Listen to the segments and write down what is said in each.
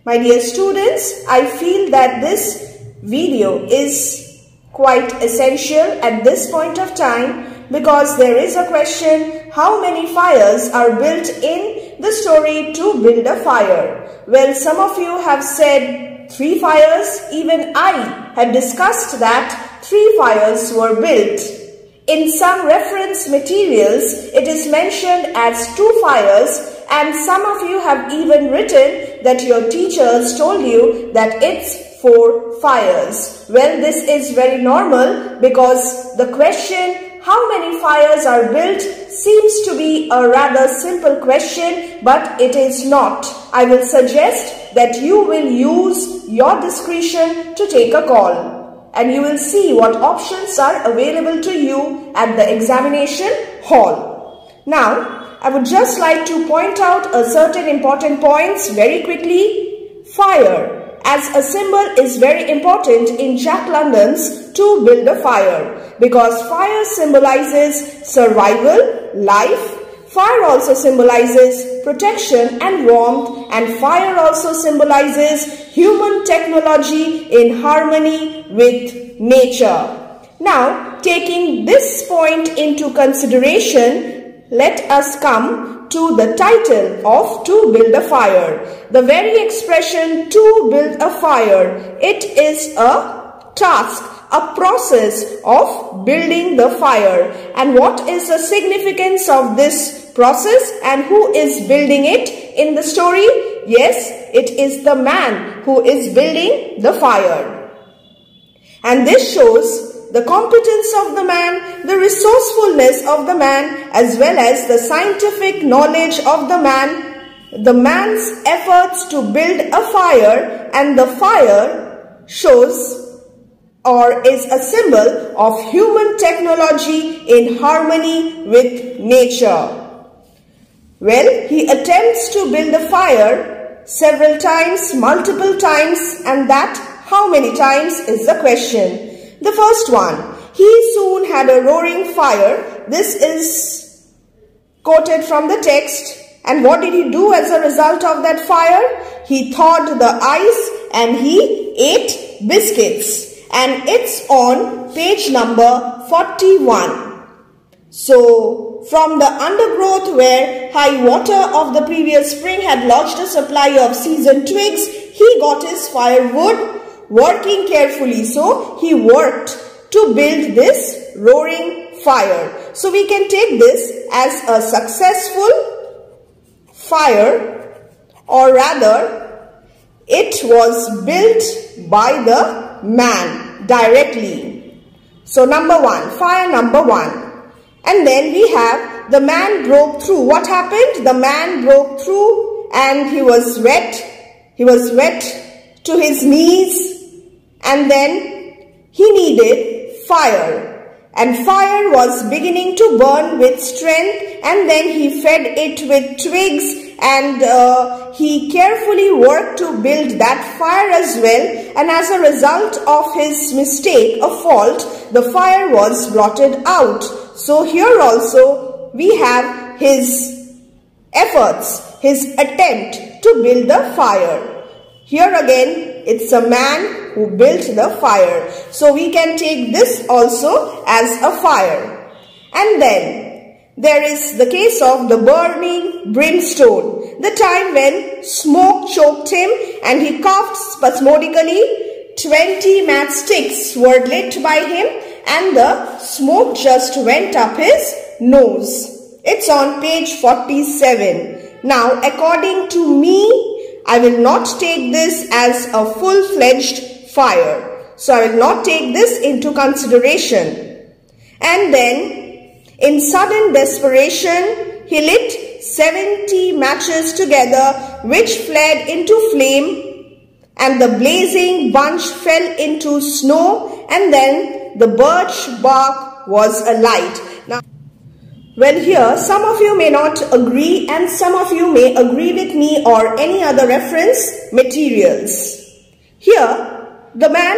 My dear students, I feel that this video is quite essential at this point of time because there is a question: how many fires are built in the story To Build a Fire? Well, some of you have said 3 fires. Even I had discussed that 3 fires were built. In some reference materials, it is mentioned as 2 fires, and some of you have even written that your teachers told you that it's 4 fires. Well, this is very normal because the question, how many fires are built, seems to be a rather simple question, but it is not. I will suggest that you will use your discretion to take a call, and you will see what options are available to you at the examination hall. Now, I would just like to point out a certain important points very quickly. Fire as a symbol is very important in Jack London's To Build a Fire because fire symbolizes survival, life. Fire also symbolizes protection and warmth, and fire also symbolizes human technology in harmony with nature. Now, taking this point into consideration, let us come to the title of To Build a Fire. The very expression to build a fire, it is a task, a process of building the fire. And what is the significance of this process and who is building it in the story? Yes, it is the man who is building the fire. And this shows the competence of the man, the resourcefulness of the man, as well as the scientific knowledge of the man, the man's efforts to build a fire, and the fire shows or is a symbol of human technology in harmony with nature. Well, he attempts to build a fire several times, multiple times, and that how many times is the question. The first one, he soon had a roaring fire. This is quoted from the text. And what did he do as a result of that fire? He thawed the ice and he ate biscuits. And it's on page number 41. So, from the undergrowth where high water of the previous spring had lodged a supply of seasoned twigs, he got his firewood, working carefully. So, he worked to build this roaring fire. So, we can take this as a successful fire, or rather, it was built by the man directly. So, number 1, fire number 1. And then we have the man broke through. What happened? The man broke through and he was wet. He was wet to his knees, and then he needed fire. And fire was beginning to burn with strength, and then he fed it with twigs, and he carefully worked to build that fire as well. And as a result of his mistake, a fault, the fire was blotted out. So here also we have his efforts, his attempt to build the fire. Here again, it's a man who built the fire. So we can take this also as a fire. And then there is the case of the burning brimstone. The time when smoke choked him and he coughed spasmodically. 20 matchsticks were lit by him and the smoke just went up his nose. It's on page 47. Now, according to me, I will not take this as a full-fledged fire. So, I will not take this into consideration. And then, in sudden desperation, he lit 70 matches together, which fled into flame, and the blazing bunch fell into snow, and then the birch bark was alight. Now, well, here some of you may not agree and some of you may agree with me or any other reference materials. Here, the man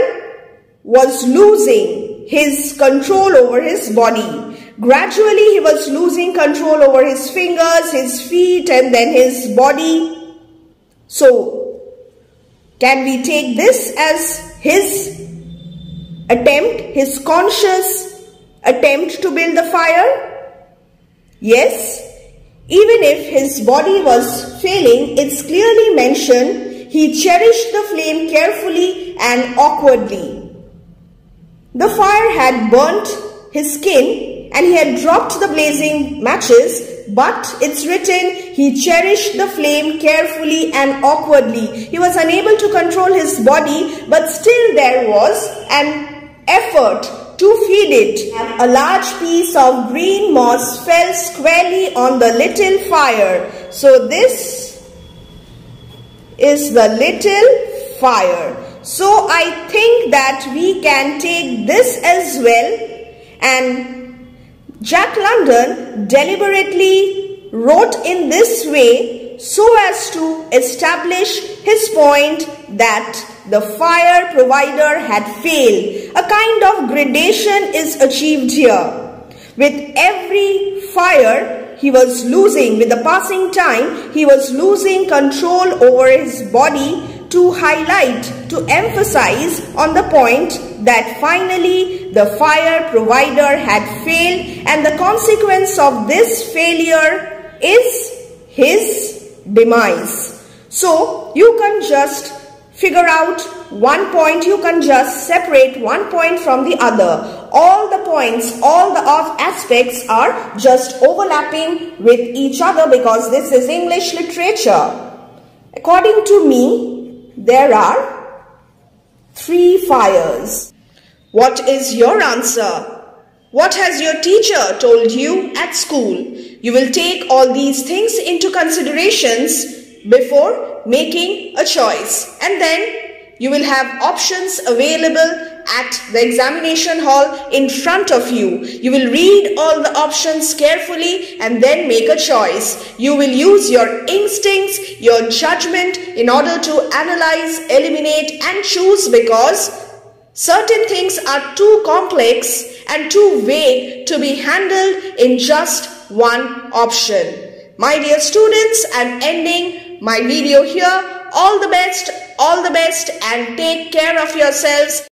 was losing his control over his body. Gradually, he was losing control over his fingers, his feet, and then his body. So, Can we take this as his attempt, his conscious attempt to build the fire? Yes. Even if his body was failing, it's clearly mentioned he cherished the flame carefully and awkwardly. The fire had burnt his skin and he had dropped the blazing matches, but it's written he cherished the flame carefully and awkwardly. He was unable to control his body, but still there was an effort to feed it. A large piece of green moss fell squarely on the little fire. So this is the little fire. So I think that we can take this as well. And Jack London deliberately wrote in this way so as to establish his point that the fire provider had failed. A kind of gradation is achieved here. With every fire he was losing, with the passing time, he was losing control over his body to highlight, to emphasize on the point that finally the fire provider had failed, and the consequence of this failure is his demise. So you can just figure out one point, you can just separate one point from the other. All the points, all the aspects are just overlapping with each other because this is English literature. According to me, there are 3 fires. What is your answer? What has your teacher told you at school? You will take all these things into considerations before making a choice, and then you will have options available at the examination hall in front of you. You will read all the options carefully and then make a choice. You will use your instincts, your judgment in order to analyze, eliminate and choose, because certain things are too complex and too vague to be handled in just one option. My dear students, I am ending my video here. All the best and take care of yourselves.